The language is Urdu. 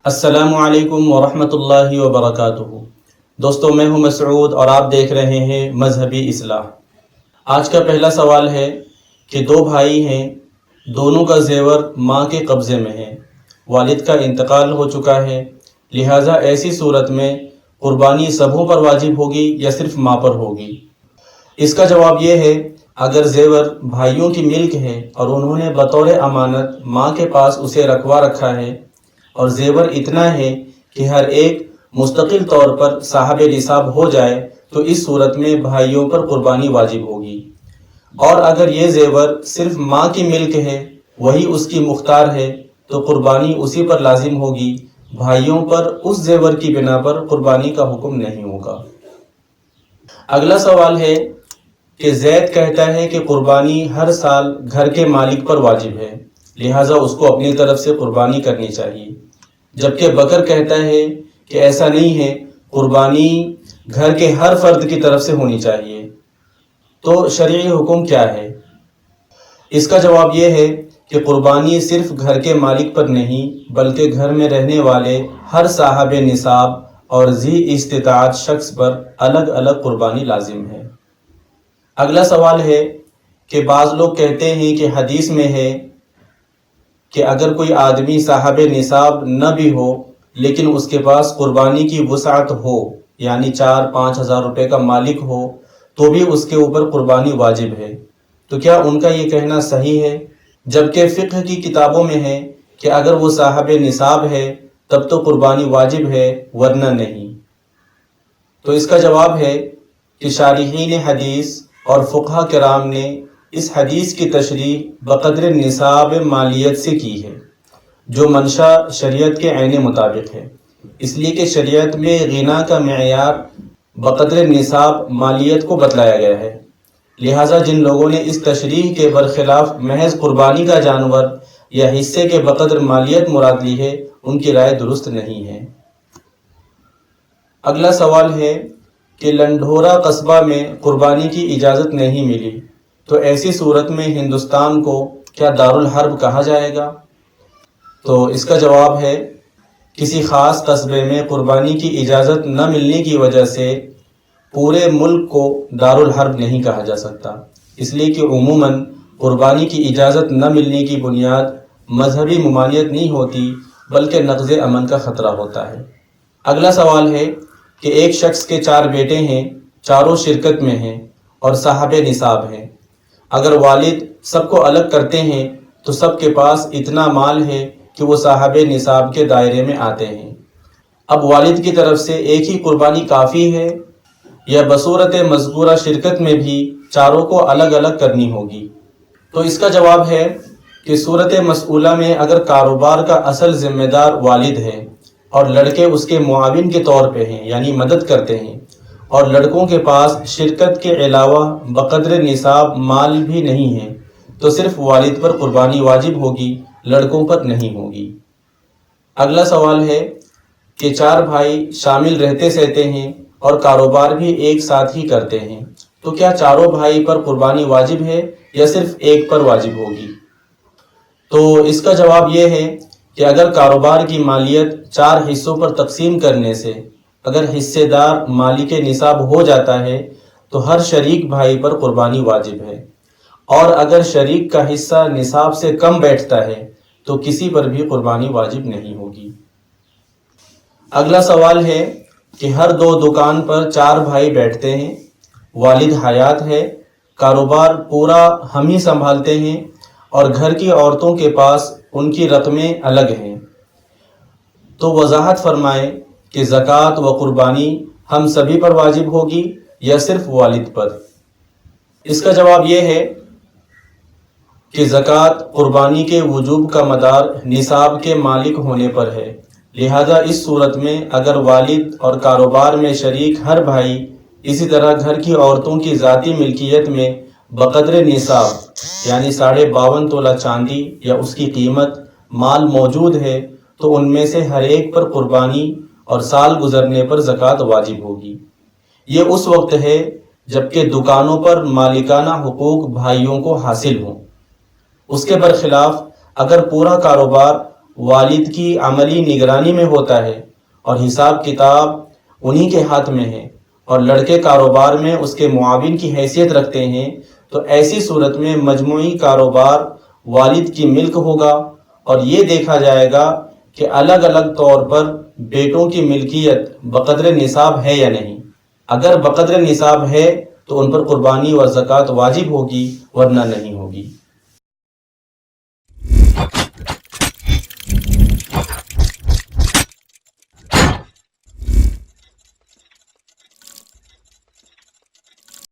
السلام علیکم ورحمۃ اللہ وبرکاتہ۔ دوستو، میں ہوں مسعود اور آپ دیکھ رہے ہیں مذہبی اصلاح۔ آج کا پہلا سوال ہے کہ دو بھائی ہیں، دونوں کا زیور ماں کے قبضے میں ہے، والد کا انتقال ہو چکا ہے، لہٰذا ایسی صورت میں قربانی سبھوں پر واجب ہوگی یا صرف ماں پر ہوگی؟ اس کا جواب یہ ہے، اگر زیور بھائیوں کی ملک ہے اور انہوں نے بطور امانت ماں کے پاس اسے رکھوا رکھا ہے اور زیور اتنا ہے کہ ہر ایک مستقل طور پر صاحب نصاب ہو جائے تو اس صورت میں بھائیوں پر قربانی واجب ہوگی۔ اور اگر یہ زیور صرف ماں کی ملک ہے، وہی اس کی مختار ہے، تو قربانی اسی پر لازم ہوگی، بھائیوں پر اس زیور کی بنا پر قربانی کا حکم نہیں ہوگا۔ اگلا سوال ہے کہ زید کہتا ہے کہ قربانی ہر سال گھر کے مالک پر واجب ہے، لہٰذا اس کو اپنی طرف سے قربانی کرنی چاہیے، جبکہ بکر کہتا ہے کہ ایسا نہیں ہے، قربانی گھر کے ہر فرد کی طرف سے ہونی چاہیے۔ تو شرعی حکم کیا ہے؟ اس کا جواب یہ ہے کہ قربانی صرف گھر کے مالک پر نہیں بلکہ گھر میں رہنے والے ہر صاحب نصاب اور ذی استطاعت شخص پر الگ الگ قربانی لازم ہے۔ اگلا سوال ہے کہ بعض لوگ کہتے ہیں کہ حدیث میں ہے کہ اگر کوئی آدمی صاحب نصاب نہ بھی ہو لیکن اس کے پاس قربانی کی وسعت ہو، یعنی 4-5 ہزار روپے کا مالک ہو، تو بھی اس کے اوپر قربانی واجب ہے، تو کیا ان کا یہ کہنا صحیح ہے؟ جبکہ فقہ کی کتابوں میں ہے کہ اگر وہ صاحب نصاب ہے تب تو قربانی واجب ہے ورنہ نہیں۔ تو اس کا جواب ہے کہ شارحین حدیث اور فقہاء کرام نے اس حدیث کی تشریح بقدر نصاب مالیت سے کی ہے، جو منشا شریعت کے عین مطابق ہے، اس لیے کہ شریعت میں غنا کا معیار بقدر نصاب مالیت کو بتلایا گیا ہے، لہٰذا جن لوگوں نے اس تشریح کے برخلاف محض قربانی کا جانور یا حصے کے بقدر مالیت مراد لی ہے، ان کی رائے درست نہیں ہے۔ اگلا سوال ہے کہ لنڈھورا قصبہ میں قربانی کی اجازت نہیں ملی، تو ایسی صورت میں ہندوستان کو کیا دارالحرب کہا جائے گا؟ تو اس کا جواب ہے، کسی خاص قصبے میں قربانی کی اجازت نہ ملنے کی وجہ سے پورے ملک کو دارالحرب نہیں کہا جا سکتا، اس لیے کہ عموماً قربانی کی اجازت نہ ملنے کی بنیاد مذہبی ممانعت نہیں ہوتی بلکہ نقض امن کا خطرہ ہوتا ہے۔ اگلا سوال ہے کہ ایک شخص کے 4 بیٹے ہیں، چاروں شرکت میں ہیں اور صاحب نصاب ہیں، اگر والد سب کو الگ کرتے ہیں تو سب کے پاس اتنا مال ہے کہ وہ صاحب نصاب کے دائرے میں آتے ہیں، اب والد کی طرف سے ایک ہی قربانی کافی ہے یا بصورت مذکورہ شرکت میں بھی چاروں کو الگ الگ کرنی ہوگی؟ تو اس کا جواب ہے کہ صورت مسئولہ میں اگر کاروبار کا اصل ذمہ دار والد ہے اور لڑکے اس کے معاون کے طور پہ ہیں، یعنی مدد کرتے ہیں، اور لڑکوں کے پاس شرکت کے علاوہ بقدر نصاب مال بھی نہیں ہے، تو صرف والد پر قربانی واجب ہوگی، لڑکوں پر نہیں ہوگی۔ اگلا سوال ہے کہ 4 بھائی شامل رہتے سہتے ہیں اور کاروبار بھی ایک ساتھ ہی کرتے ہیں، تو کیا چاروں بھائی پر قربانی واجب ہے یا صرف ایک پر واجب ہوگی؟ تو اس کا جواب یہ ہے کہ اگر کاروبار کی مالیت 4 حصوں پر تقسیم کرنے سے اگر حصے دار مالک نصاب ہو جاتا ہے تو ہر شریک بھائی پر قربانی واجب ہے، اور اگر شریک کا حصہ نصاب سے کم بیٹھتا ہے تو کسی پر بھی قربانی واجب نہیں ہوگی۔ اگلا سوال ہے کہ ہر 2 دکان پر 4 بھائی بیٹھتے ہیں، والد حیات ہے، کاروبار پورا ہم ہی سنبھالتے ہیں اور گھر کی عورتوں کے پاس ان کی رقمیں الگ ہیں، تو وضاحت فرمائیں کہ زکوٰۃ و قربانی ہم سبھی پر واجب ہوگی یا صرف والد پر؟ اس کا جواب یہ ہے کہ زکوٰۃ قربانی کے وجوب کا مدار نصاب کے مالک ہونے پر ہے، لہذا اس صورت میں اگر والد اور کاروبار میں شریک ہر بھائی اسی طرح گھر کی عورتوں کی ذاتی ملکیت میں بقدر نصاب یعنی 52.5 تولہ چاندی یا اس کی قیمت مال موجود ہے تو ان میں سے ہر ایک پر قربانی اور سال گزرنے پر زکوٰۃ واجب ہوگی۔ یہ اس وقت ہے جبکہ دکانوں پر مالکانہ حقوق بھائیوں کو حاصل ہوں۔ اس کے برخلاف اگر پورا کاروبار والد کی عملی نگرانی میں ہوتا ہے اور حساب کتاب انہی کے ہاتھ میں ہے، اور لڑکے کاروبار میں اس کے معاون کی حیثیت رکھتے ہیں، تو ایسی صورت میں مجموعی کاروبار والد کی ملک ہوگا، اور یہ دیکھا جائے گا کہ الگ الگ طور پر بیٹوں کی ملکیت بقدر نصاب ہے یا نہیں۔ اگر بقدر نصاب ہے تو ان پر قربانی اور زکوٰۃ واجب ہوگی، ورنہ نہیں ہوگی۔